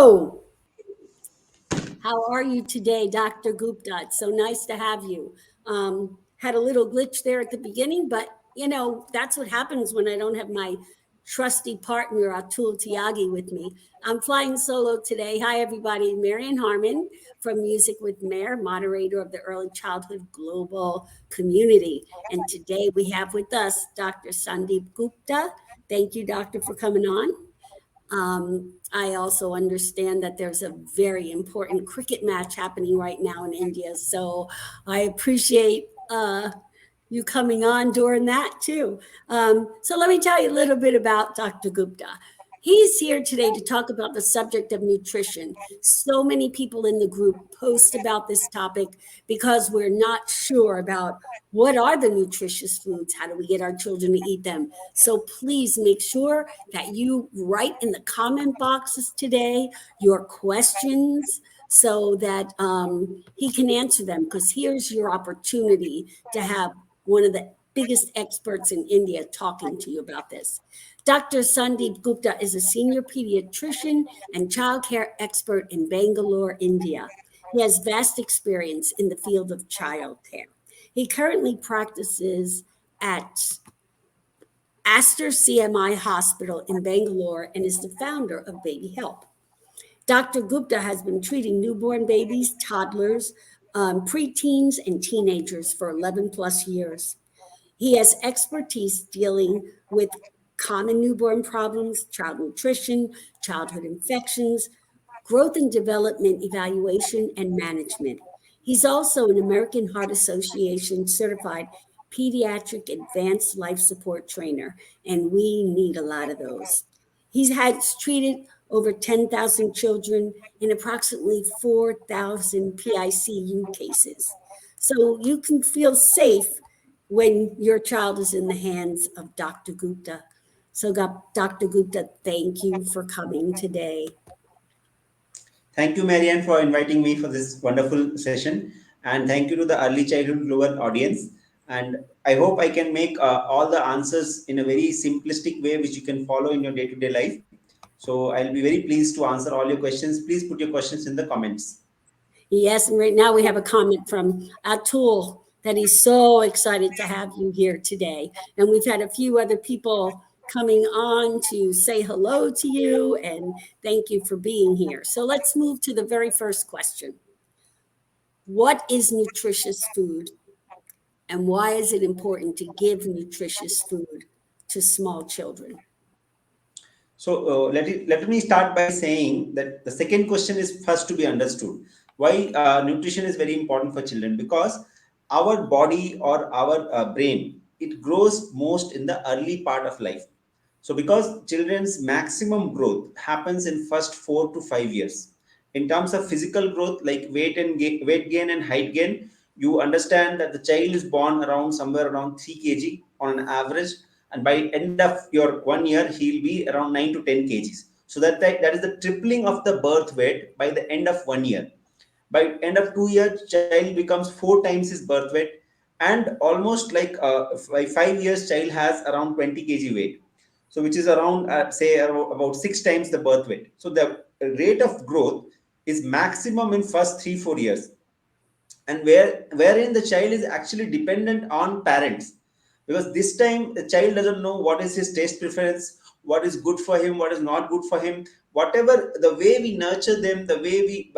Hello. How are you today, Dr. Gupta? It's so nice to have you. Had a little glitch there at the beginning, but that's what happens when I don't have my trusty partner, Atul Tyagi, with me. I'm flying solo today. Hi, everybody. Marian Harmon from Music with Mare, moderator of the Early Childhood Global Community. And today we have with us Dr. Sandip Gupta. Thank you, doctor, for coming on. I also understand that there's a very important cricket match happening right now in India. So I appreciate you coming on during that too. So let me tell you a little bit about Dr. Gupta. He's here today to talk about the subject of nutrition. So many people in the group post about this topic because we're not sure about what are the nutritious foods? How do we get our children to eat them? So please make sure that you write in the comment boxes today your questions so that he can answer them, because here's your opportunity to have one of the biggest experts in India talking to you about this. Dr. Sandip Gupta is a senior pediatrician and child care expert in Bangalore, India. He has vast experience in the field of child care. He currently practices at Aster CMI Hospital in Bangalore and is the founder of Baby Help. Dr. Gupta has been treating newborn babies, toddlers, preteens, and teenagers for 11 plus years. He has expertise dealing with common newborn problems, child nutrition, childhood infections, growth and development evaluation, and management. He's also an American Heart Association certified pediatric advanced life support trainer, and we need a lot of those. He's treated over 10,000 children in approximately 4,000 PICU cases. So you can feel safe when your child is in the hands of Dr. Gupta. So, Dr. Gupta, thank you for coming today. Thank you, Marianne, for inviting me for this wonderful session. And thank you to the Early Childhood Global audience. And I hope I can make all the answers in a very simplistic way, which you can follow in your day-to-day life. So I'll be very pleased to answer all your questions. Please put your questions in the comments. Yes, and right now we have a comment from Atul that he's so excited to have you here today. And we've had a few other people coming on to say hello to you and thank you for being here. So let's move to the very first question. What is nutritious food? And why is it important to give nutritious food to small children? So let me start by saying that the second question is first to be understood. Why nutrition is very important for children? Because our body or our brain, it grows most in the early part of life. So because children's maximum growth happens in first 4 to 5 years. In terms of physical growth, like weight gain and height gain, you understand that the child is born around somewhere around 3 kg on an average, and by end of your 1 year he'll be around 9 to 10 kgs. So that is the tripling of the birth weight by the end of 1 year. By end of 2 years child becomes 4 times his birth weight, and almost like by 5 years child has around 20 kg weight, so which is around say about 6 times the birth weight. So the rate of growth is maximum in first 3 4 years, and wherein the child is actually dependent on parents, because this time the child doesn't know what is his taste preference, what is good for him, what is not good for him. Whatever the way we nurture them, the way we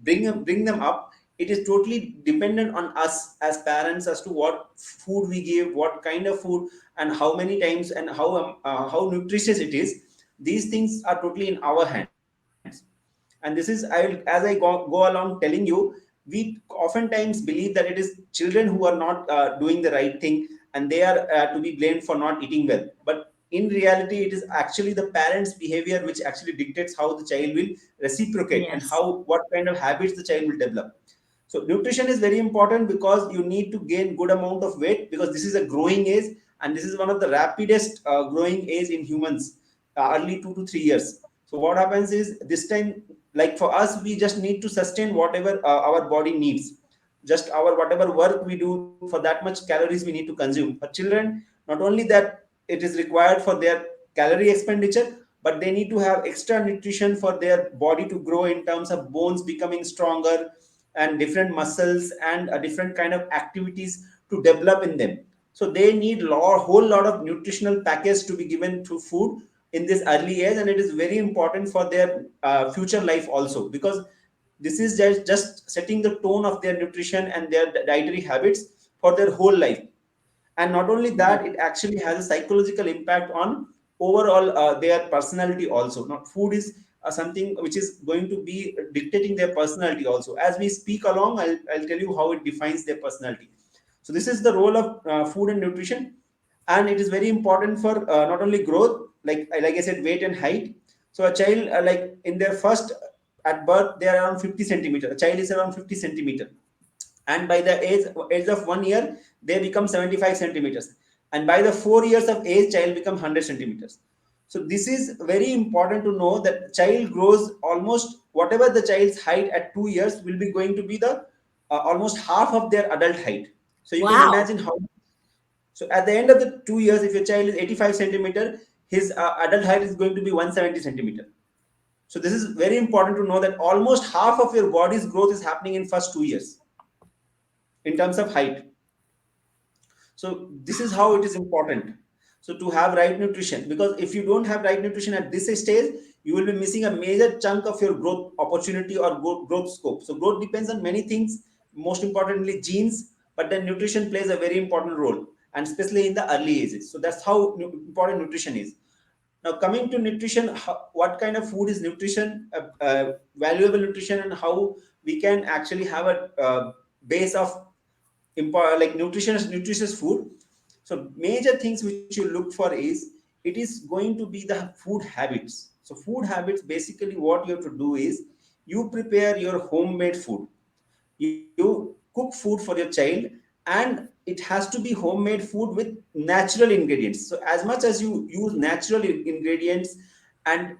bring them up, it is totally dependent on us as parents as to what food we give, what kind of food, and how many times, and how nutritious it is. These things are totally in our hands. And this is, as I go along telling you, we oftentimes believe that it is children who are not doing the right thing, and they are to be blamed for not eating well. But in reality it is actually the parents behavior which actually dictates how the child will reciprocate and Yes. how what kind of habits the child will develop. So nutrition is very important because you need to gain good amount of weight, because this is a growing age, and this is one of the rapidest growing age in humans, early 2 to 3 years. So what happens is this time, like for us, we just need to sustain whatever our body needs. Just our whatever work we do, for that much calories we need to consume. For children, not only that it is required for their calorie expenditure, but they need to have extra nutrition for their body to grow in terms of bones becoming stronger and different muscles and a different kind of activities to develop in them. So they need whole lot of nutritional package to be given through food in this early age, and it is very important for their future life also, because this is just setting the tone of their nutrition and their dietary habits for their whole life. And not only that, it actually has a psychological impact on overall their personality also. Not food is something which is going to be dictating their personality also. As we speak along, I'll tell you how it defines their personality. So this is the role of food and nutrition, and it is very important for not only growth, like I said, weight and height. So a child, like in their first, at birth they are around 50 centimeter. A child is around 50 centimeter, and by the age of 1 year they become 75 centimeters, and by the 4 years of age child become 100 centimeters. So this is very important to know that child grows almost whatever the child's height at 2 years will be going to be the almost half of their adult height. So you can Wow. imagine how. So at the end of the 2 years, if your child is 85 centimeter, his adult height is going to be 170 centimeter. So this is very important to know that almost half of your body's growth is happening in first 2 years in terms of height. So this is how it is important. So to have right nutrition, because if you don't have right nutrition at this stage, you will be missing a major chunk of your growth opportunity or growth scope. So growth depends on many things, most importantly genes, but then nutrition plays a very important role, and especially in the early ages. So that's how important nutrition is. Now coming to nutrition, what kind of food is nutrition, valuable nutrition, and how we can actually have a base of like nutritious food. So major things which you look for is, it is going to be the food habits. So food habits, basically what you have to do is, you prepare your homemade food, you cook food for your child, and it has to be homemade food with natural ingredients. So as much as you use natural ingredients, and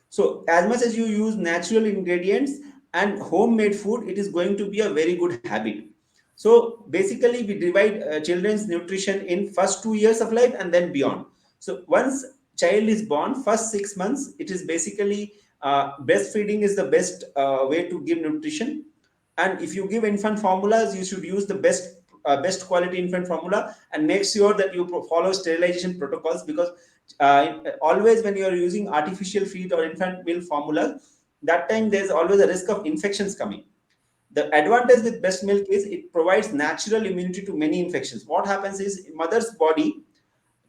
so as much as you use natural ingredients and homemade food, it is going to be a very good habit. So basically we divide children's nutrition in first 2 years of life and then beyond. So once child is born, first 6 months, it is basically breastfeeding is the best way to give nutrition. And if you give infant formulas, you should use the best quality infant formula, and make sure that you follow sterilization protocols, because always when you are using artificial feed or infant milk formula, that time there's always a risk of infections coming. The advantage with breast milk is it provides natural immunity to many infections. What happens is, mother's body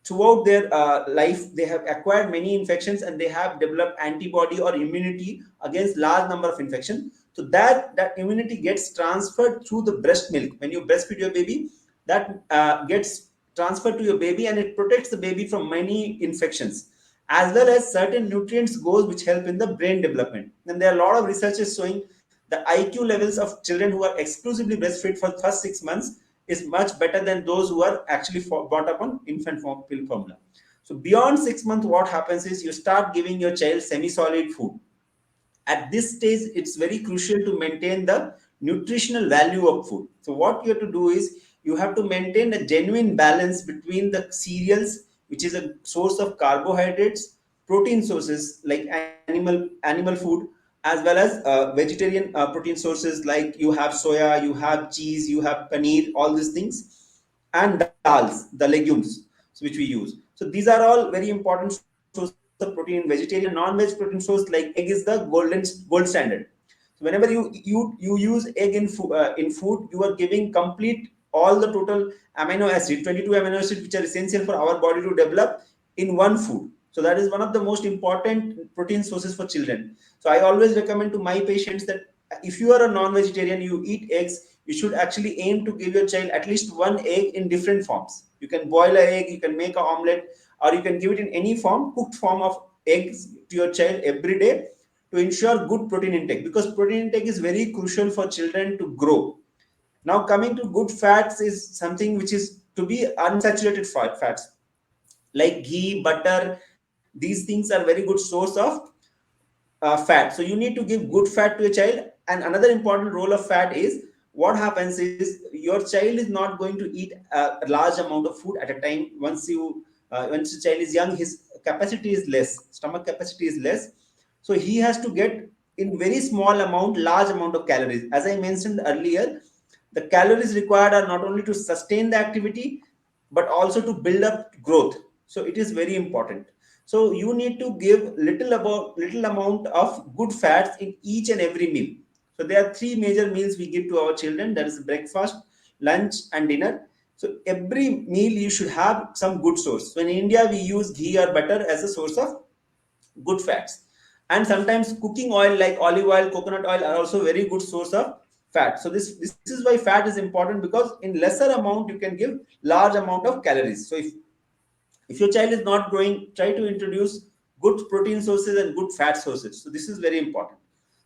throughout their life they have acquired many infections, and they have developed antibody or immunity against large number of infections. So that immunity gets transferred through the breast milk. When you breastfeed your baby, that gets transferred to your baby, and it protects the baby from many infections, as well as certain nutrients goes which help in the brain development. And there are a lot of researches showing the IQ levels of children who are exclusively breastfed for first 6 months is much better than those who are actually brought up on infant pill formula. So beyond 6 months, what happens is, you start giving your child semi-solid food. At this stage, it's very crucial to maintain the nutritional value of food. So what you have to do is, you have to maintain a genuine balance between the cereals, which is a source of carbohydrates, protein sources like animal food, as well as vegetarian protein sources, like you have soya, you have cheese, you have paneer, all these things, and dals, the legumes, so which we use. So these are all very important sources of protein. Vegetarian, non-veg protein source like egg is the gold standard. So whenever you use egg in food, you are giving complete all the total amino acid, 22 amino acids, which are essential for our body to develop in one food. So that is one of the most important protein sources for children. So I always recommend to my patients that if you are a non-vegetarian, you eat eggs, you should actually aim to give your child at least one egg in different forms. You can boil an egg, you can make an omelette, or you can give it in any form, cooked form of eggs to your child every day, to ensure good protein intake, because protein intake is very crucial for children to grow. Now coming to good fats is something which is to be unsaturated fats, like ghee, butter. These things are very good source of fat. So you need to give good fat to a child. And another important role of fat is, what happens is, your child is not going to eat a large amount of food at a time. Once the child is young, his capacity is less, stomach capacity is less, so he has to get in very small amount large amount of calories. As I mentioned earlier, the calories required are not only to sustain the activity but also to build up growth. So it is very important. So you need to give little amount of good fats in each and every meal. So there are three major meals we give to our children, that is breakfast, lunch and dinner. So every meal you should have some good source. So in India we use ghee or butter as a source of good fats, and sometimes cooking oil like olive oil, coconut oil are also very good source of fat. So this is why fat is important, because in lesser amount you can give large amount of calories. So if your child is not growing, try to introduce good protein sources and good fat sources. So this is very important.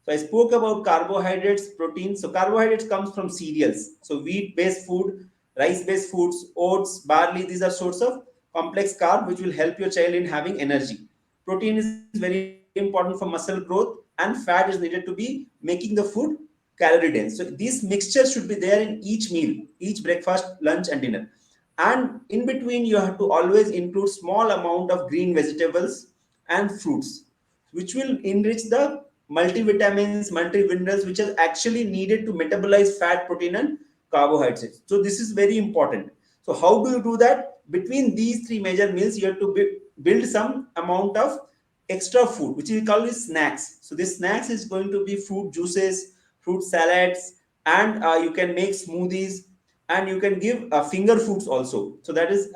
So I spoke about carbohydrates, protein. So carbohydrates comes from cereals, so wheat based food, rice based foods, oats, barley, these are sorts of complex carb which will help your child in having energy. Protein is very important for muscle growth, and fat is needed to be making the food calorie dense. So these mixtures should be there in each meal, each breakfast, lunch and dinner. And in between you have to always include small amount of green vegetables and fruits, which will enrich the multivitamins, multiminerals, which are actually needed to metabolize fat, protein and carbohydrates. So this is very important. So how do you do that? Between these three major meals you have to build some amount of extra food, which we call is snacks. So this snacks is going to be fruit juices, fruit salads, and you can make smoothies, and you can give finger foods also. So that is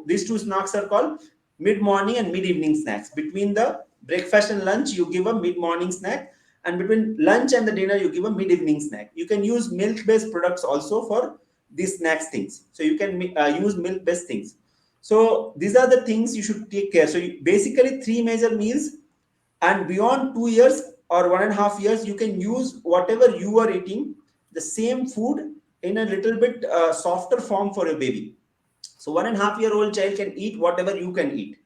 these two snacks are called mid morning and mid evening snacks. Between the breakfast and lunch you give a mid morning snack, and between lunch and the dinner you give a mid evening snack. You can use milk based products also for these snacks things, so you can use milk based things. So these are the things you should take care. So basically three major meals, and beyond 2 years or 1.5 years you can use whatever you are eating the same food in a little bit softer form for a baby. So 1.5 year old child can eat whatever you can eat.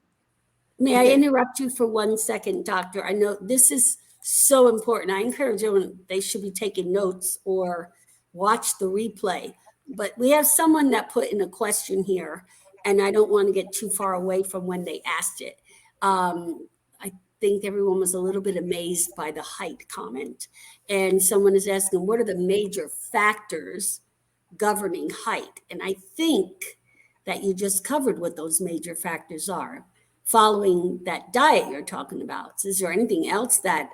May I Okay. interrupt you for 1 second, Doctor? I know this is so important. I encourage everyone, they should be taking notes or watch the replay. But we have someone that put in a question here, and I don't want to get too far away from when they asked it. I think everyone was a little bit amazed by the height comment. And someone is asking, what are the major factors governing height? And I think that you just covered what those major factors are following that diet you're talking about. Is there anything else that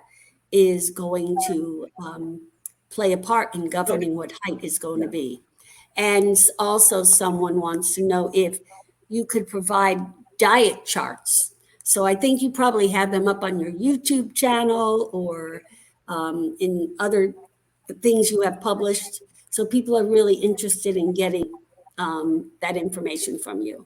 is going to play a part in governing what height is going to be? And also, someone wants to know if you could provide diet charts. So I think you probably have them up on your YouTube channel or in other things you have published. So people are really interested in getting that information from you.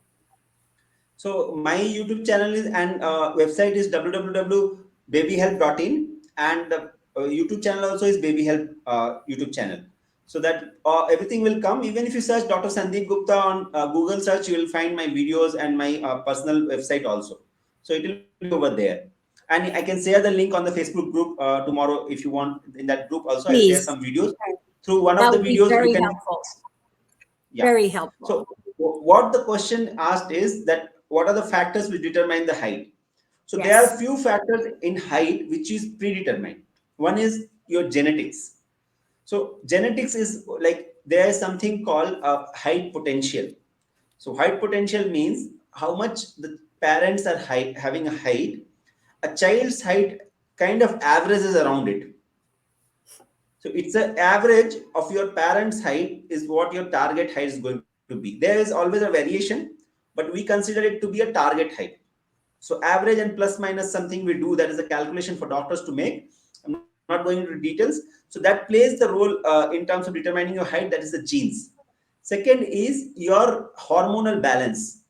So my YouTube channel is and website is www.babyhelp.in, and the YouTube channel also is Baby Help YouTube channel. So that everything will come. Even if you search Dr. Sandip Gupta on Google search, you will find my videos and my personal website also. So it will be over there. And I can share the link on the Facebook group tomorrow if you want. In that group also, I'll share Please, some videos. Through one of that the would be videos, you very can. helpful. Yeah. Very So helpful. what the question asked is that what are the factors which determine the height? So there are Yes. few factors in height which is predetermined. One is your genetics. So genetics is like there is something called a height potential. So height potential means how much the parents are having a height. A child's height kind of averages around it. So it's an average of your parents' height is what your target height is going to be. There is always a variation, but we consider it to be a target height. So average and plus minus something we do, that is a calculation for doctors to make. I'm not going into details. So that plays the role in terms of determining your height, that is the genes. Second is your hormonal balance.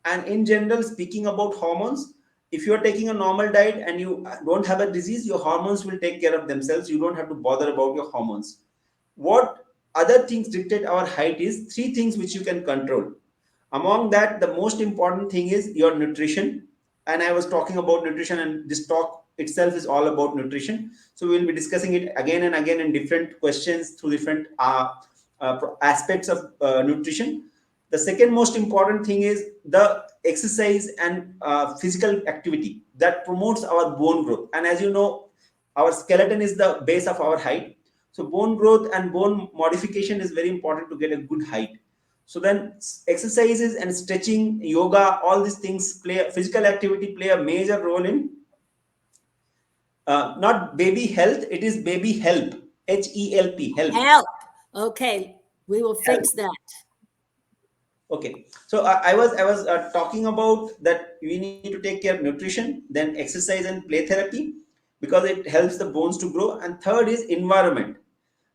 And in general, speaking about hormones, if you are taking a normal diet and you don't have a disease, your hormones will take care of themselves. You don't have to bother about your hormones. What other things dictate our height is three things which you can control. Among that, the most important thing is your nutrition. And I was talking about nutrition, and this talk itself is all about nutrition. So we will be discussing it again and again in different questions through different aspects of nutrition. The second most important thing is the exercise and physical activity that promotes our bone growth. And as you know, our skeleton is the base of our height. So bone growth and bone modification is very important to get a good height. So then exercises and stretching, yoga, all these things play, physical activity play a major role in not baby health, it is baby help. HELP, help. Help. Okay, we will Help. fix that. Okay, so I was talking about that we need to take care of nutrition, then exercise and play therapy because it helps the bones to grow. And third is environment.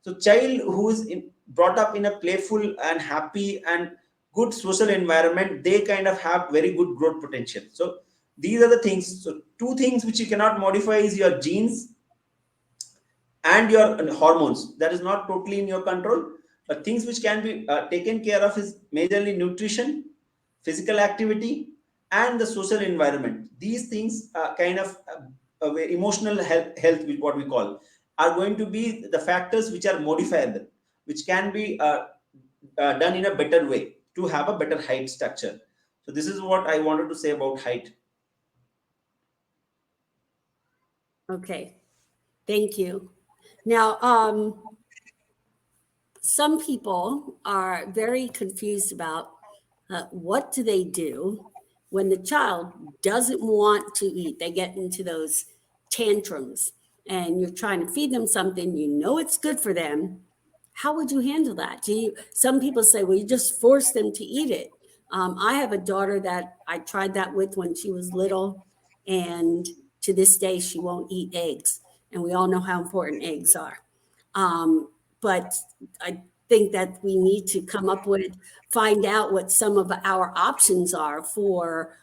So child who is brought up in a playful and happy and good social environment, they kind of have very good growth potential. So these are the things. So two things which you cannot modify is your genes and your hormones. That is not totally in your control, but things which can be taken care of is majorly nutrition, physical activity, and the social environment. These things kind of emotional health, what we call, are going to be the factors which are modifiable, which can be done in a better way to have a better height structure. So this is what I wanted to say about height. Okay, thank you. Now, some people are very confused about what do they do when the child doesn't want to eat. They get into those tantrums, and you're trying to feed them something, you know it's good for them. How would you handle that? Do you? Some people say, well, you just force them to eat it. I have a daughter that I tried that with when she was little, and to this day she won't eat eggs, and we all know how important eggs are. But I think that we need to come up with, find out what some of our options are for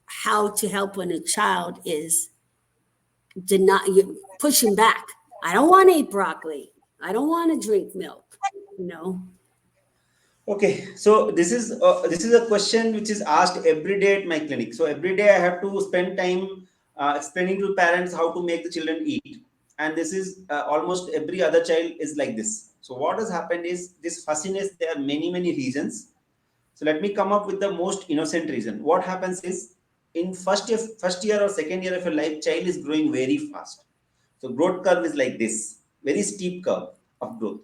how to help when a child is pushing back. I don't want to eat broccoli. I don't want to drink milk. You know. Okay, so this is a question which is asked every day at my clinic. So every day I have to spend time explaining to parents how to make the children eat, and this is almost every other child is like this. So what has happened is this fussiness. There are many reasons. So let me come up with the most innocent reason. What happens is in first year or second year of your life, child is growing very fast. So growth curve is like this, very steep curve of growth.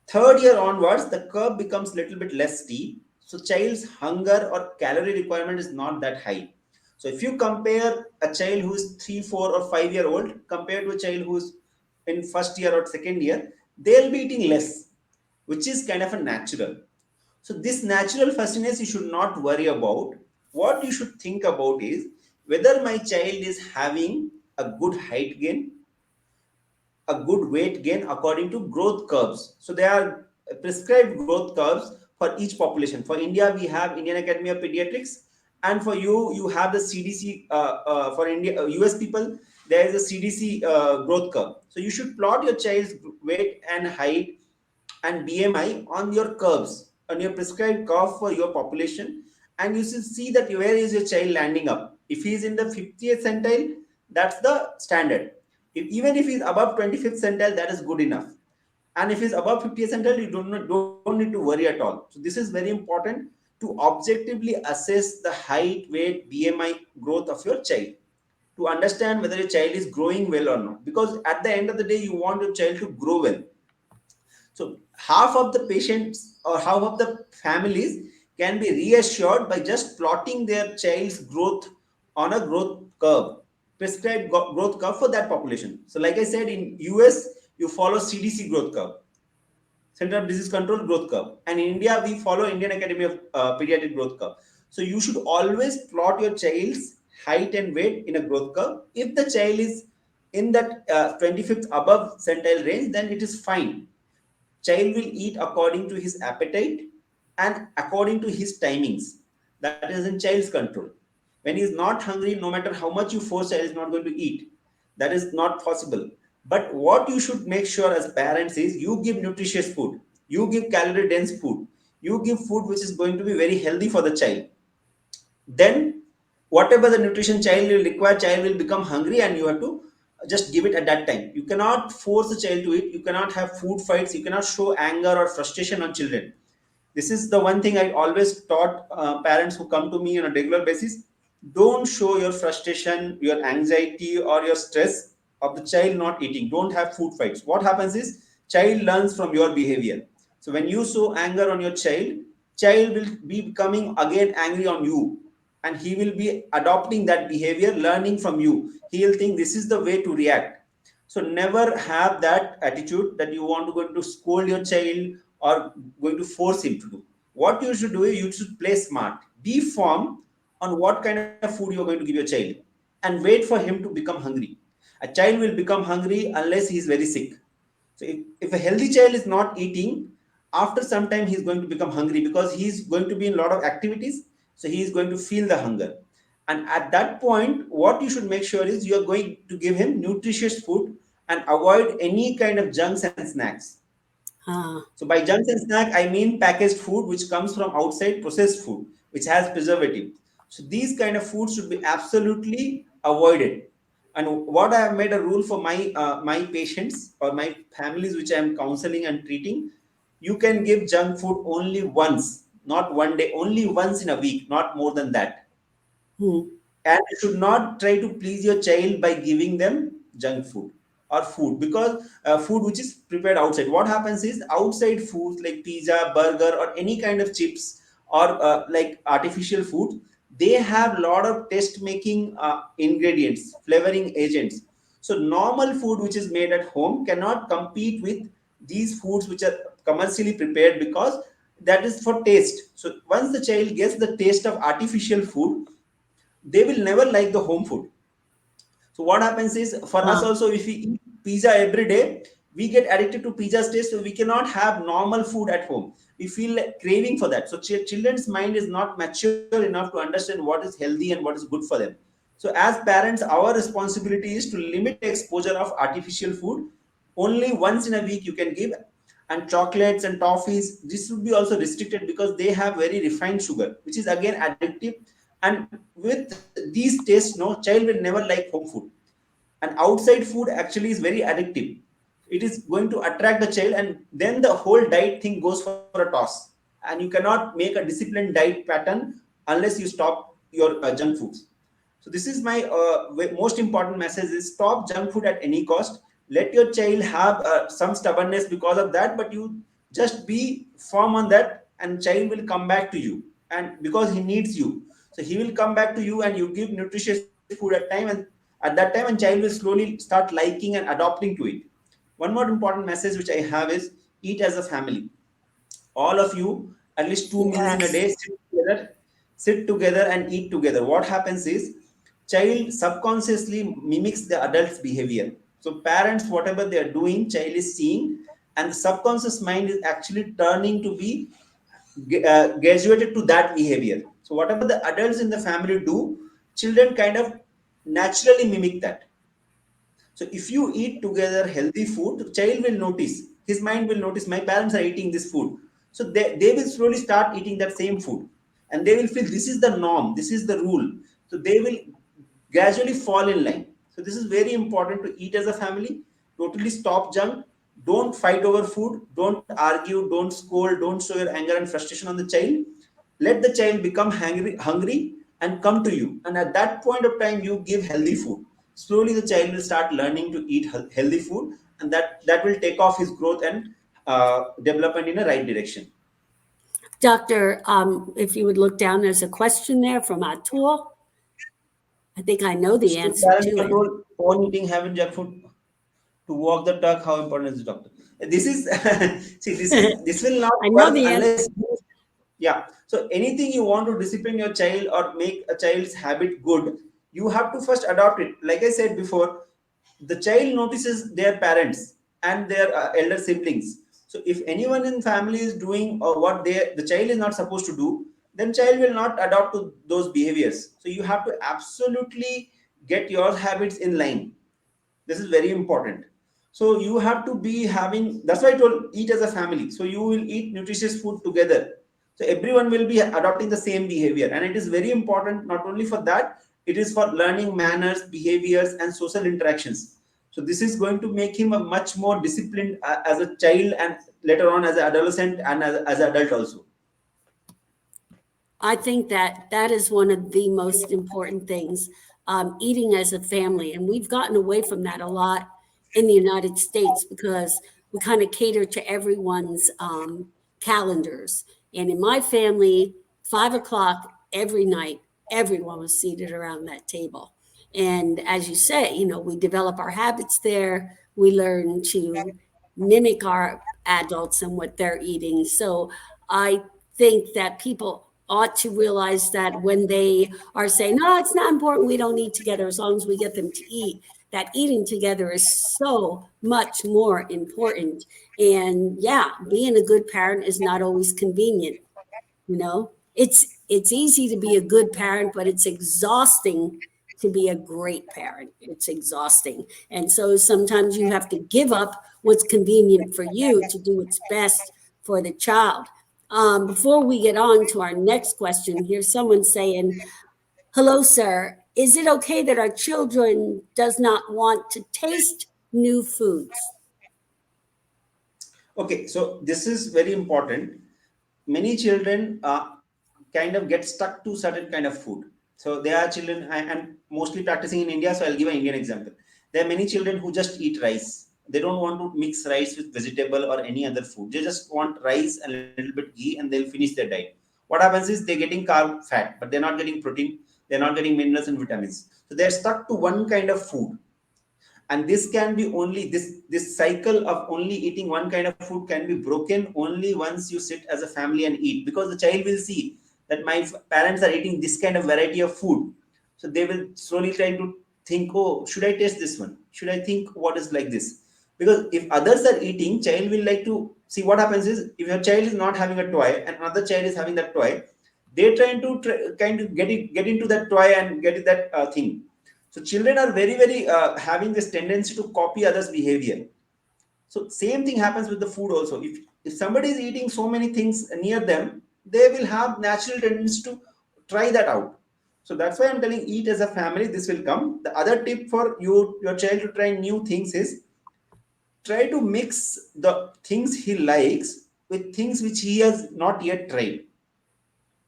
Third year onwards, the curve becomes little bit less steep. So child's hunger or calorie requirement is not that high. So if you compare a child who is 3, 4, or 5 year old compared to a child who is in first year or second year, they'll be eating less, which is kind of a natural. So this natural fussiness you should not worry about. What you should think about is whether my child is having a good height gain, a good weight gain according to growth curves. So there are prescribed growth curves for each population. For India, we have Indian Academy of Pediatrics, and for you, you have the CDC. For India, US people, there is a CDC growth curve. So you should plot your child's weight and height and BMI on your curves, on your prescribed curve for your population, and you should see that where is your child landing up. If he is in the 50th centile, that's the standard. Even if he's above 25th centile, that is good enough. And if he's above 50th centile, you don't need to worry at all. So this is very important to objectively assess the height, weight, BMI growth of your child to understand whether your child is growing well or not. Because at the end of the day, you want your child to grow well. So half of the patients or half of the families can be reassured by just plotting their child's growth on a growth curve, prescribed growth curve for that population. So like I said, in US, you follow CDC growth curve, Center of Disease Control growth curve. And in India, we follow Indian Academy of Pediatric growth curve. So you should always plot your child's height and weight in a growth curve. If the child is in that 25th above centile range, then it is fine. Child will eat according to his appetite and according to his timings. That is in child's control. When he is not hungry, no matter how much you force, child is not going to eat. That is not possible. But what you should make sure as parents is you give nutritious food, you give calorie dense food, you give food which is going to be very healthy for the child. Then whatever the nutrition child will require, child will become hungry and you have to just give it at that time. You cannot force the child to eat. You cannot have food fights. You cannot show anger or frustration on children. This is the one thing I always taught parents who come to me on a regular basis. Don't show your frustration, your anxiety, or your stress of the child not eating. Don't have food fights. What happens is child learns from your behavior. So when you show anger on your child will be becoming again angry on you, and he will be adopting that behavior, learning from you. He will think this is the way to react. So never have that attitude that you want to go to scold your child or going to force him to do. What you should do is you should play smart, be firm on what kind of food you are going to give your child, and wait for him to become hungry. A child will become hungry unless he is very sick. So if a healthy child is not eating, after some time he is going to become hungry because he is going to be in a lot of activities. So he is going to feel the hunger. And at that point, what you should make sure is you are going to give him nutritious food and avoid any kind of junks and snacks. Ah, So by junks and snack, I mean packaged food which comes from outside, processed food which has preservative. So these kind of foods should be absolutely avoided. And what I have made a rule for my patients or my families which I am counseling and treating, you can give junk food only once, not one day, only once in a week, not more than that. hmm. And you should not try to please your child by giving them junk food or food, because food which is prepared outside, what happens is outside foods like pizza, burger, or any kind of chips, or like artificial food, they have a lot of taste making ingredients, flavoring agents. So normal food which is made at home cannot compete with these foods which are commercially prepared, because that is for taste. So once the child gets the taste of artificial food, they will never like the home food. So what happens is for us Ah, also, if we eat pizza every day, we get addicted to pizza's taste, so we cannot have normal food at home. We feel like craving for that. So children's mind is not mature enough to understand what is healthy and what is good for them. So as parents, our responsibility is to limit the exposure of artificial food. Only once in a week you can give. And chocolates and toffees, this should be also restricted because they have very refined sugar, which is again addictive. And with these tastes, no child will never like home food. And outside food actually is very addictive. It is going to attract the child, and then the whole diet thing goes for a toss. And you cannot make a disciplined diet pattern unless you stop your junk foods. So this is my most important message: is stop junk food at any cost. Let your child have some stubbornness because of that, but you just be firm on that, and child will come back to you, and because he needs you. So he will come back to you, and you give nutritious food at time, and at that time, and child will slowly start liking and adopting to it. One more important message which I have is eat as a family. All of you, at least 2 meals in a yes. day, sit together and eat together. What happens is child subconsciously mimics the adult's behavior. So parents, whatever they are doing, child is seeing, and the subconscious mind is actually turning to be graduated to that behavior. So whatever the adults in the family do, children kind of naturally mimic that. So if you eat together healthy food, the child will notice. His mind will notice my parents are eating this food. So they will slowly start eating that same food. And they will feel this is the norm, this is the rule. So they will gradually fall in line. So this is very important to eat as a family. Totally stop junk. Don't fight over food. Don't argue. Don't scold. Don't show your anger and frustration on the child. Let the child become hungry and come to you. And at that point of time, you give healthy food. Slowly, the child will start learning to eat healthy food, and that will take off his growth and development in a right direction. Doctor, if you would look down, there's a question there from Atul. I think I know the Should answer parents to it. control own eating, having junk food to walk the talk? How important is the doctor? This is see. This will not I know work the answer. unless yeah. So anything you want to discipline your child or make a child's habit good, you have to first adopt it. Like I said before, the child notices their parents and their elder siblings. So if anyone in family is doing what the child is not supposed to do, then child will not adopt to those behaviors. So you have to absolutely get your habits in line. This is very important. So you have to be having, that's why I told eat as a family. So you will eat nutritious food together. So everyone will be adopting the same behavior. And it is very important, not only for that, it is for learning manners, behaviors, and social interactions. So this is going to make him a much more disciplined as a child, and later on as an adolescent and as an adult also. I think that that is one of the most important things, eating as a family. And we've gotten away from that a lot in the United States because we kind of cater to everyone's calendars. And in my family, 5 o'clock every night, everyone was seated around that table. And as you say, we develop our habits there. We learn to mimic our adults and what they're eating. So I think that people ought to realize that when they are saying, no, it's not important, we don't eat together, as long as we get them to eat, that eating together is so much more important. And yeah, being a good parent is not always convenient. It's easy to be a good parent, but it's exhausting to be a great parent. It's exhausting. And so sometimes you have to give up what's convenient for you to do what's best for the child. Before we get on to our next question, here's someone saying, hello, sir. Is it okay that our children does not want to taste new foods? Okay, so this is very important. Many children kind of get stuck to certain kind of food. So there are children, and mostly practicing in India. So I'll give an Indian example. There are many children who just eat rice. They don't want to mix rice with vegetable or any other food. They just want rice and a little bit ghee, and they'll finish their diet. What happens is they're getting carb fat, but they're not getting protein. They're not getting minerals and vitamins. So they're stuck to one kind of food, and this can be only this cycle of only eating one kind of food can be broken only once you sit as a family and eat, because the child will see that my parents are eating this kind of variety of food. So they will slowly try to think, oh, should I taste this one, should I think what is like this, because if others are eating, child will like to see. What happens is, if your child is not having a toy and another child is having that toy, they're trying to kind of get into that toy and get that thing. So children are very, very having this tendency to copy others' behavior. So same thing happens with the food also. If somebody is eating so many things near them, they will have natural tendency to try that out. So that's why I'm telling, eat as a family. This will come. The other tip for your child to try new things is, try to mix the things he likes with things which he has not yet tried.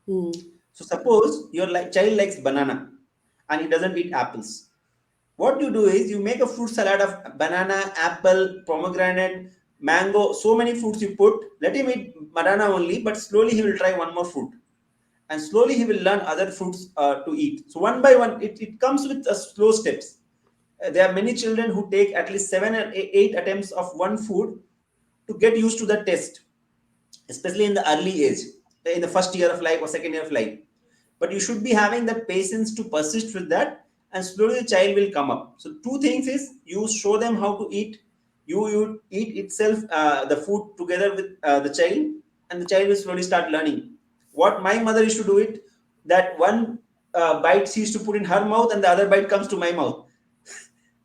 Hmm. So suppose your child likes banana and he doesn't eat apples. What you do is, you make a fruit salad of banana, apple, pomegranate, mango, so many fruits you put. Let him eat banana only, but slowly he will try one more fruit. And slowly he will learn other fruits to eat. So one by one, it comes with a slow steps. There are many children who take at least 7 or 8 attempts of one food to get used to the taste, especially in the early age, in the first year of life or second year of life. But you should be having that patience to persist with that, and slowly the child will come up. So two things is, you show them how to eat, you eat itself the food together with the child, and the child will slowly start learning. What my mother used to do it, that one bite she used to put in her mouth and the other bite comes to my mouth.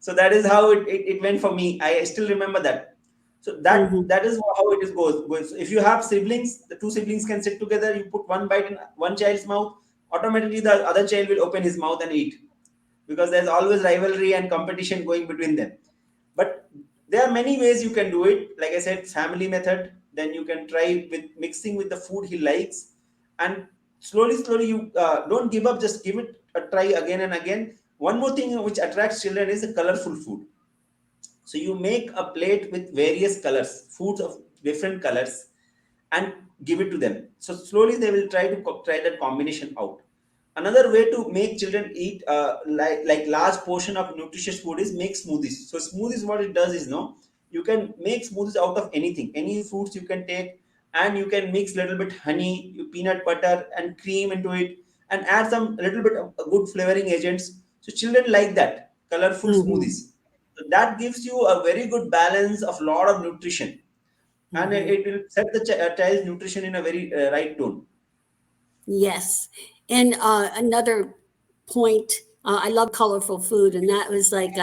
So that is how it went for me. I still remember that. So Mhm. that is how it is goes. So if you have siblings, the two siblings can sit together, you put one bite in one child's mouth, automatically the other child will open his mouth and eat, because there's always rivalry and competition going between them. But there are many ways you can do it. Like I said, family method, then you can try with mixing with the food he likes, and slowly you don't give up, just give it a try again and again. One more thing which attracts children is a colorful food. So you make a plate with various colors, foods of different colors, and give it to them. So slowly they will try to try that combination out. Another way to make children eat like large portion of nutritious food is make smoothies. So smoothies, what it does is, no, you can make smoothies out of anything, any fruits you can take, and you can mix little bit honey, peanut butter, and cream into it, and add some little bit of good flavoring agents. So children like that colorful Mhm. smoothies. So that gives you a very good balance of lot of nutrition, and Mhm. it will set the child's nutrition in a very right tone. Yes. And another point, I love colorful food, and that was like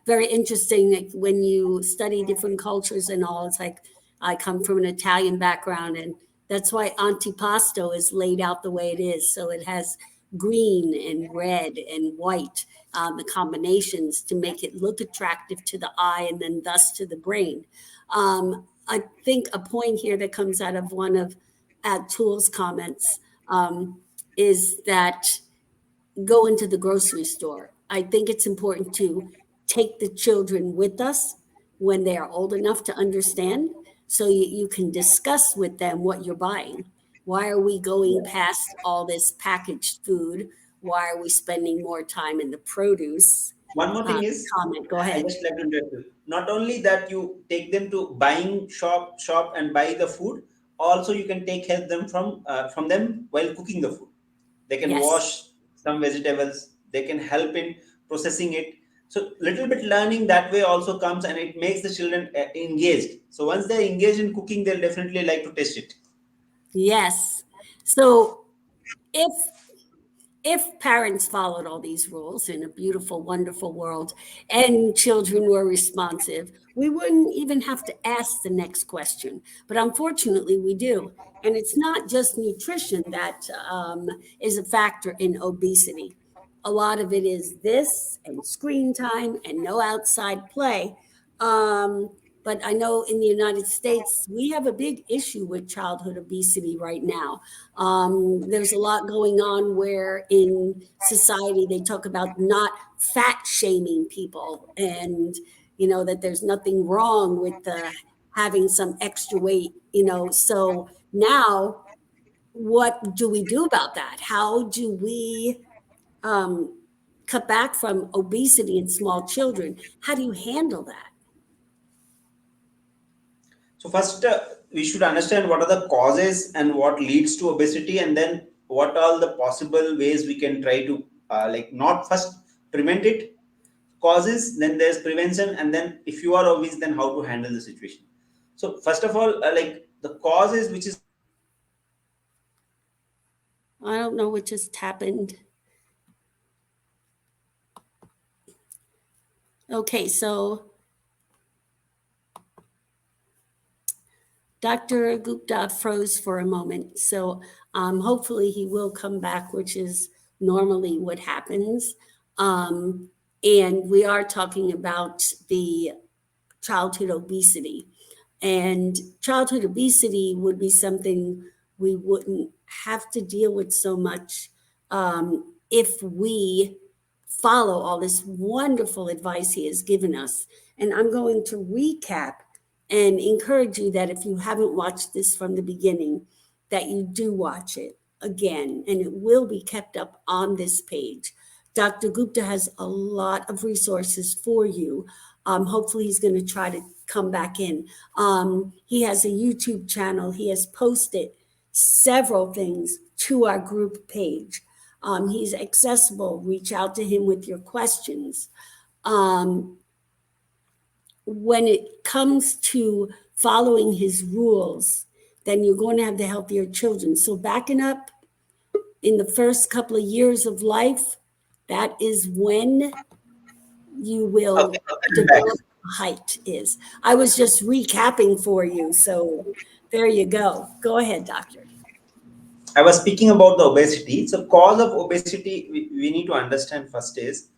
very interesting. Like when you study different cultures and all, it's like I come from an Italian background, and that's why antipasto is laid out the way it is. So it has green and red and white, the combinations to make it look attractive to the eye and then thus to the brain. I think a point here that comes out of one of Tool's comments. is that go into the grocery store. I think it's important to take the children with us when they are old enough to understand, so you can discuss with them what you're buying. Why are we going past all this packaged food? Why are we spending more time in the produce? One more Uh, thing is, Comment, go I ahead. just like to interrupt you. Not only that you take them to buying shop and buy the food, also you can take help them from them while cooking the food. They can Yes. wash some vegetables. They can help in processing it. So little bit learning that way also comes, and it makes the children engaged. So once they're engaged in cooking, they'll definitely like to taste it. Yes. So if if parents followed all these rules in a beautiful, wonderful world and children were responsive, we wouldn't even have to ask the next question. But unfortunately, we do. And it's not just nutrition that is a factor in obesity. A lot of it is this and screen time and no outside play. Um, but I know in the United States, we have a big issue with childhood obesity right now. There's a lot going on where in society they talk about not fat shaming people, and that there's nothing wrong with having some extra weight. So now what do we do about that? How do we um, cut back from obesity in small children? How do you handle that? So first, we should understand what are the causes and what leads to obesity, and then what are the possible ways we can try to like not first prevent it. Causes, then there's prevention, and then if you are obese, then how to handle the situation. So first of all, like the causes, which is I don't know what just happened. Okay, so Dr. Gupta froze for a moment, so hopefully he will come back, which is normally what happens. And we are talking about the childhood obesity. And childhood obesity would be something we wouldn't have to deal with so much if we follow all this wonderful advice he has given us. And I'm going to recap and encourage you that if you haven't watched this from the beginning, that you do watch it again, and it will be kept up on this page. Dr. Gupta has a lot of resources for you. Hopefully, he's going to try to come back in. He has a YouTube channel. He has posted several things to our group page. He's accessible. Reach out to him with your questions. When it comes to following his rules, then you're going to have the healthier children. So, backing up in the first couple of years of life, that is when you okay. will Okay, I'm back. develop height is. I was just recapping for you. So there you go. Go ahead, doctor. I was speaking about the obesity. So cause of obesity, we need to understand first is,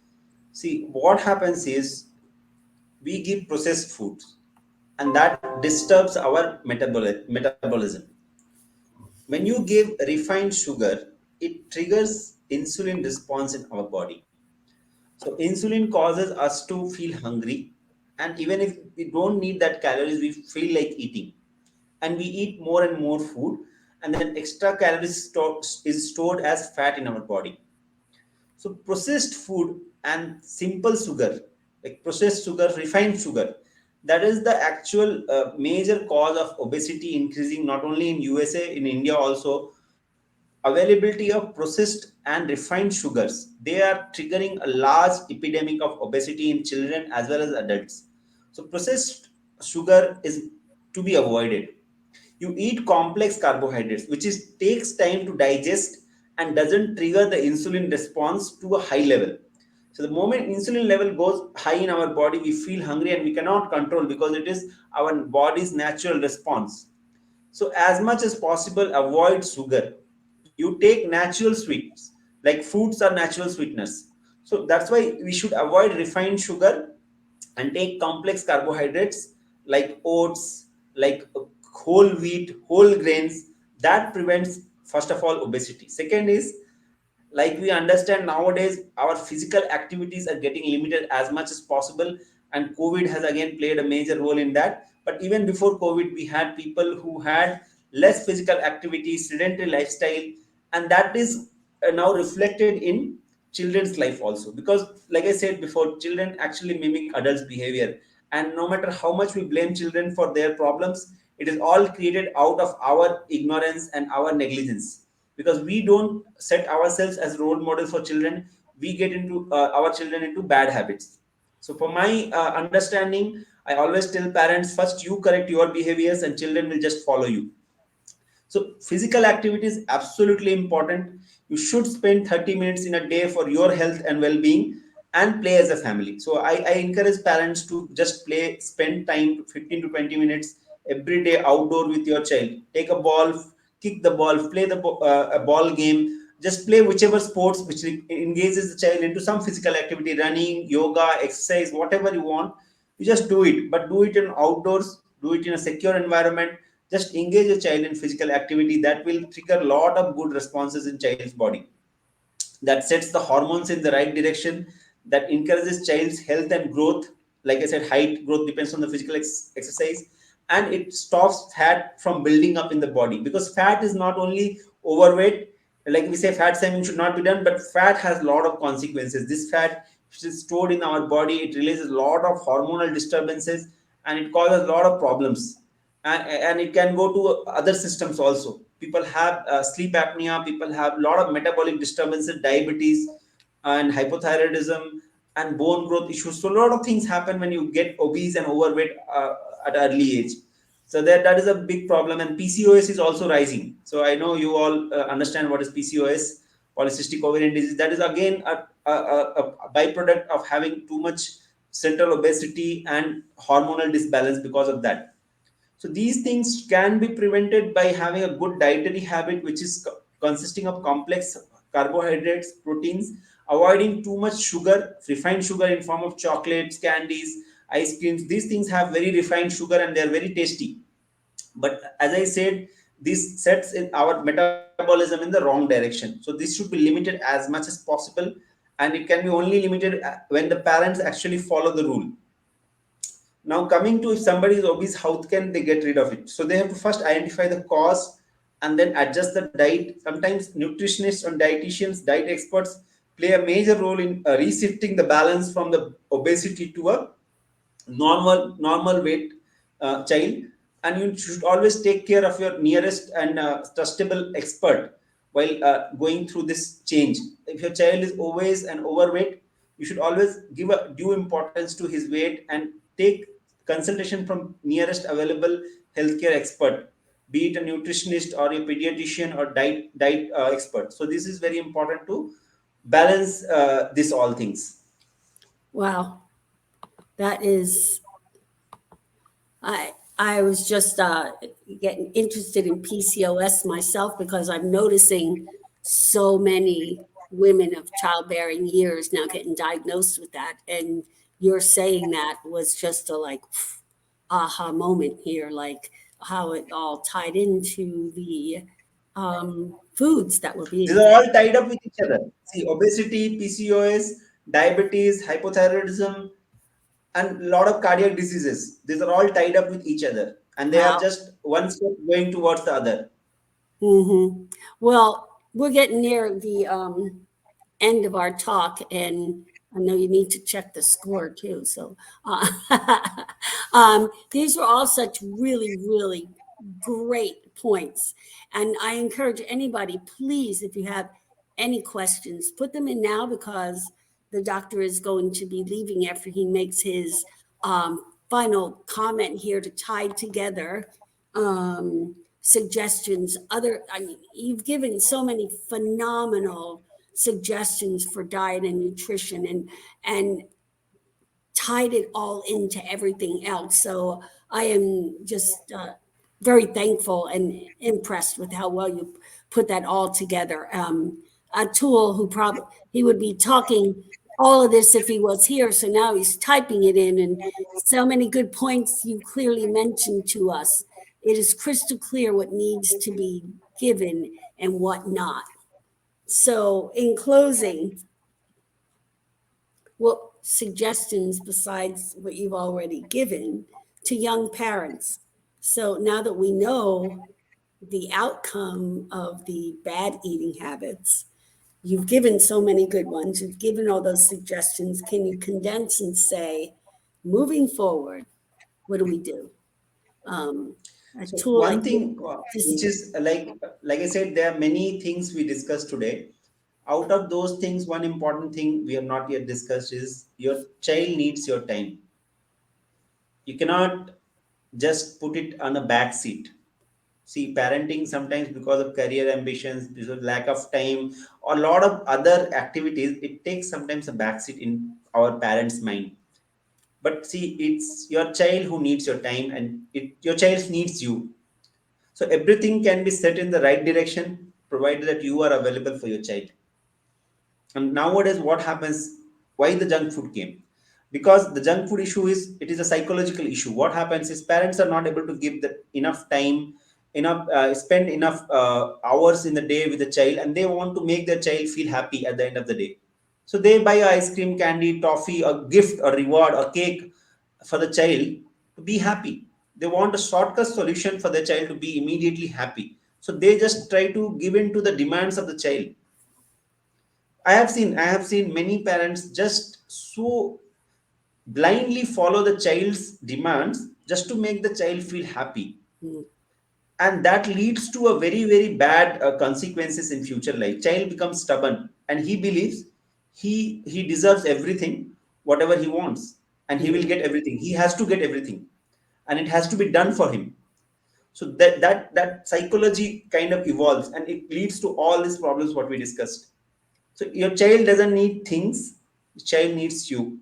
see what happens is we give processed foods, and that disturbs our metabolism. When you give refined sugar, it triggers insulin response in our body. So insulin causes us to feel hungry, and even if we don't need that calories, we feel like eating, and we eat more and more food, and then extra calories is stored as fat in our body. So processed food and simple sugar, like processed sugar, refined sugar, that is the actual major cause of obesity increasing, not only in USA, in India also. Availability of processed and refined sugars, they are triggering a large epidemic of obesity in children as well as adults. So processed sugar is to be avoided. You eat complex carbohydrates, which is takes time to digest and doesn't trigger the insulin response to a high level. So the moment insulin level goes high in our body, we feel hungry and we cannot control, because it is our body's natural response. So as much as possible, avoid sugar. You take natural sweets, like fruits are natural sweeteners. So that's why we should avoid refined sugar and take complex carbohydrates like oats, like whole wheat, whole grains. That prevents, first of all, obesity. Second is like we understand nowadays our physical activities are getting limited as much as possible, and COVID has again played a major role in that. But even before COVID, we had people who had less physical activity, sedentary lifestyle, and that is now reflected in children's life also, because like I said before, children actually mimic adults behavior, and no matter how much we blame children for their problems, it is all created out of our ignorance and our negligence, because we don't set ourselves as role model for children. We get into our children into bad habits. So for my understanding, I always tell parents, first you correct your behaviors and children will just follow you. So physical activity is absolutely important. You should spend 30 minutes in a day for your health and well-being, and play as a family. So I encourage parents to just play, spend time 15 to 20 minutes every day outdoor with your child. Take a ball, kick the ball, play a ball game. Just play whichever sports which engages the child into some physical activity, running, yoga, exercise, whatever you want. You just do it, but do it in outdoors, do it in a secure environment. Just engage a child in physical activity, that will trigger a lot of good responses in child's body, that sets the hormones in the right direction, that encourages child's health and growth. Like I said, height growth depends on the physical exercise, and it stops fat from building up in the body, because fat is not only overweight. Like we say, fat shaming should not be done, but fat has a lot of consequences. This fat, which is stored in our body, it releases a lot of hormonal disturbances, and it causes a lot of problems, and it can go to other systems also. People have sleep apnea, people have a lot of metabolic disturbances, diabetes and hypothyroidism and bone growth issues. So a lot of things happen when you get obese and overweight at early age. So that is a big problem, and PCOS is also rising. So I know you all understand what is PCOS, polycystic ovarian disease. That is again a byproduct of having too much central obesity and hormonal disbalance because of that. So these things can be prevented by having a good dietary habit, which is consisting of complex carbohydrates, proteins, avoiding too much sugar, refined sugar in form of chocolates, candies, ice creams. These things have very refined sugar and they are very tasty. But as I said, this sets in our metabolism in the wrong direction. So this should be limited as much as possible, and it can be only limited when the parents actually follow the rule. Now, coming to if somebody is obese, how can they get rid of it? So they have to first identify the cause and then adjust the diet. Sometimes nutritionists and dietitians, diet experts play a major role in reshifting the balance from the obesity to a normal weight child. And you should always take care of your nearest and trustable expert while going through this change. If your child is obese and overweight, you should always give a due importance to his weight and take consultation from nearest available healthcare expert, be it a nutritionist or a pediatrician or diet expert. So this is very important to balance this all things. Wow, that is, I was just getting interested in PCOS myself because I'm noticing so many women of childbearing years now getting diagnosed with that, and you're saying that was just a like aha moment here, like how it all tied into the foods that were These being are fed. all tied up with each other. See, obesity, PCOS, diabetes, hypothyroidism, and a lot of cardiac diseases. These are all tied up with each other, and they are Wow. just one step going towards the other. Hmm. Well, we're getting near the end of our talk, and I know you need to check the score too. So, these were all such really, really great points. And I encourage anybody, please, if you have any questions, put them in now because the doctor is going to be leaving after he makes his final comment here to tie together suggestions. I mean, you've given so many phenomenal suggestions for diet and nutrition and tied it all into everything else. So I am just very thankful and impressed with how well you put that all together. Atul, who probably he would be talking all of this if he was here. So now he's typing it in, and so many good points you clearly mentioned to us. It is crystal clear what needs to be given and what not. So, in closing, what suggestions besides what you've already given to young parents? So, now that we know the outcome of the bad eating habits, you've given so many good ones, you've given all those suggestions. Can you condense and say, moving forward, what do we do? A So tool like one thing just, which is like I said, there are many things we discussed today. Out of those things, one important thing we have not yet discussed is your child needs your time. You cannot just put it on a back seat. See, parenting sometimes because of career ambitions, because of lack of time, or a lot of other activities, it takes sometimes a backseat in our parents' mind. But see, it's your child who needs your time, and your child needs you. So everything can be set in the right direction, provided that you are available for your child. And nowadays, what happens? Why the junk food came? Because the junk food issue is it is a psychological issue. What happens is parents are not able to give the enough time, enough spend enough hours in the day with the child, and they want to make their child feel happy at the end of the day. So they buy ice cream, candy, toffee, a gift, a reward, a cake for the child to be happy. They want a shortcut solution for their child to be immediately happy. So they just try to give in to the demands of the child. I have seen many parents just so blindly follow the child's demands just to make the child feel happy, mm, and that leads to a very bad consequences in future life. Child becomes stubborn and he believes he deserves everything, whatever he wants, and he will mhm. get everything. He has to get everything, and it has to be done for him. So that psychology kind of evolves, and it leads to all these problems what we discussed. So your child doesn't need things, the child needs you.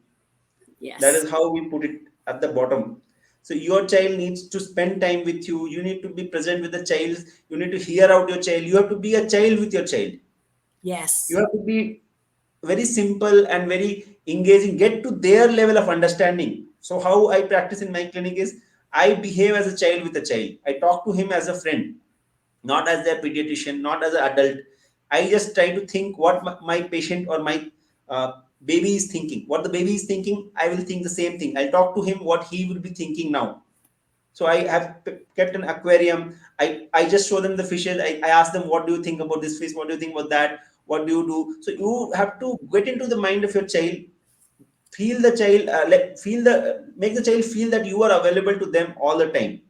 That Yes, is how we put it at the bottom. So your child needs to spend time with you. You need to be present with the child. You need to hear out your child. You have to be a child with your child. You yes, have to be very simple and very engaging. Get to their level of understanding. So how I practice in my clinic is I behave as a child with a child. I talk to him as a friend, not as their pediatrician, not as an adult. I just try to think what my patient or my baby is thinking. What the baby is thinking, I will think the same thing. I'll talk to him what he will be thinking now. So I have kept an aquarium. I just show them the fishes. I ask them, what do you think about this fish? What do you think about that? What do you do? So you have to get into the mind of your child, feel the child, make the child feel that you are available to them all the time,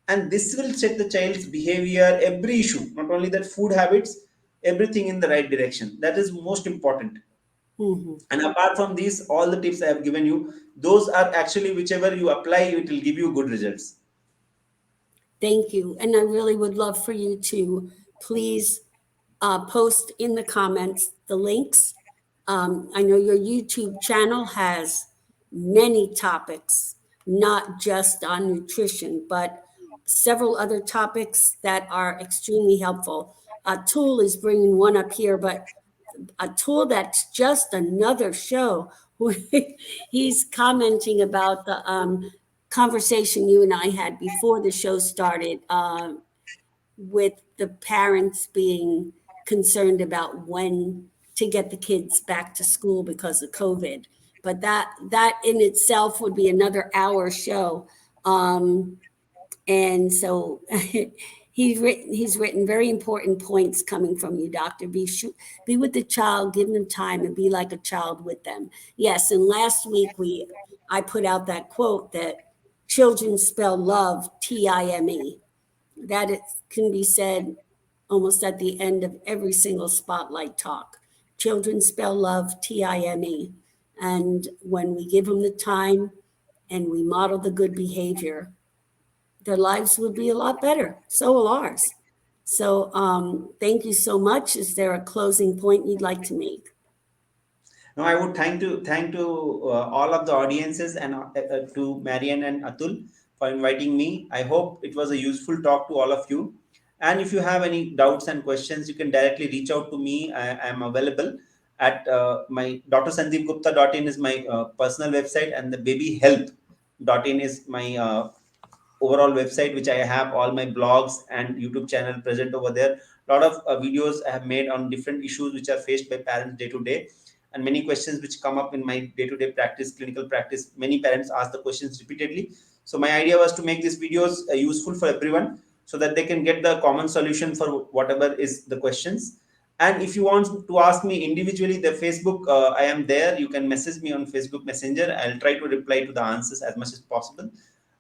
and this will set the child's behavior, every issue, not only that food habits, everything in the right direction. That is most important. mhm. And apart from these, all the tips I have given you, those are actually whichever you apply, it will give you good results. Thank you. And I really would love for you to please post in the comments the links. I know your YouTube channel has many topics, not just on nutrition, but several other topics that are extremely helpful. Tool is bringing one up here, but a tool that's just another show. He's commenting about the conversation you and I had before the show started, with the parents being concerned about when to get the kids back to school because of COVID. But that in itself would be another hour show. Um, and so he's written very important points coming from you, doctor. Be with the child, give them time, and be like a child with them. Yes, and last week I put out that quote that children spell love Time. That it can be said almost at the end of every single spotlight talk. Children spell love Time. And when we give them the time and we model the good behavior, their lives would be a lot better. So will ours. So thank you so much. Is there a closing point you'd like to make? Now, I would thank to all of the audiences, and to Marian and Atul for inviting me. I hope it was a useful talk to all of you. And if you have any doubts and questions, you can directly reach out to me. I am available at my drsandipgupta.in is my personal website, and the babyhelp.in is my overall website which I have all my blogs and YouTube channel present over there. A lot of videos I have made on different issues which are faced by parents day to day, and many questions which come up in my day-to-day practice, clinical practice. Many parents ask the questions repeatedly. So my idea was to make these videos useful for everyone, so that they can get the common solution for whatever is the questions. And if you want to ask me individually, the Facebook, I am there. You can message me on Facebook Messenger. I'll try to reply to the answers as much as possible.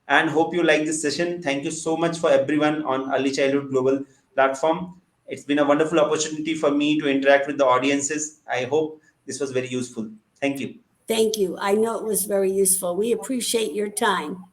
And hope you like this session. Thank you so much for everyone on Early Childhood Global platform. It's been a wonderful opportunity for me to interact with the audiences. I hope this was very useful. Thank you. Thank you. I know it was very useful. We appreciate your time.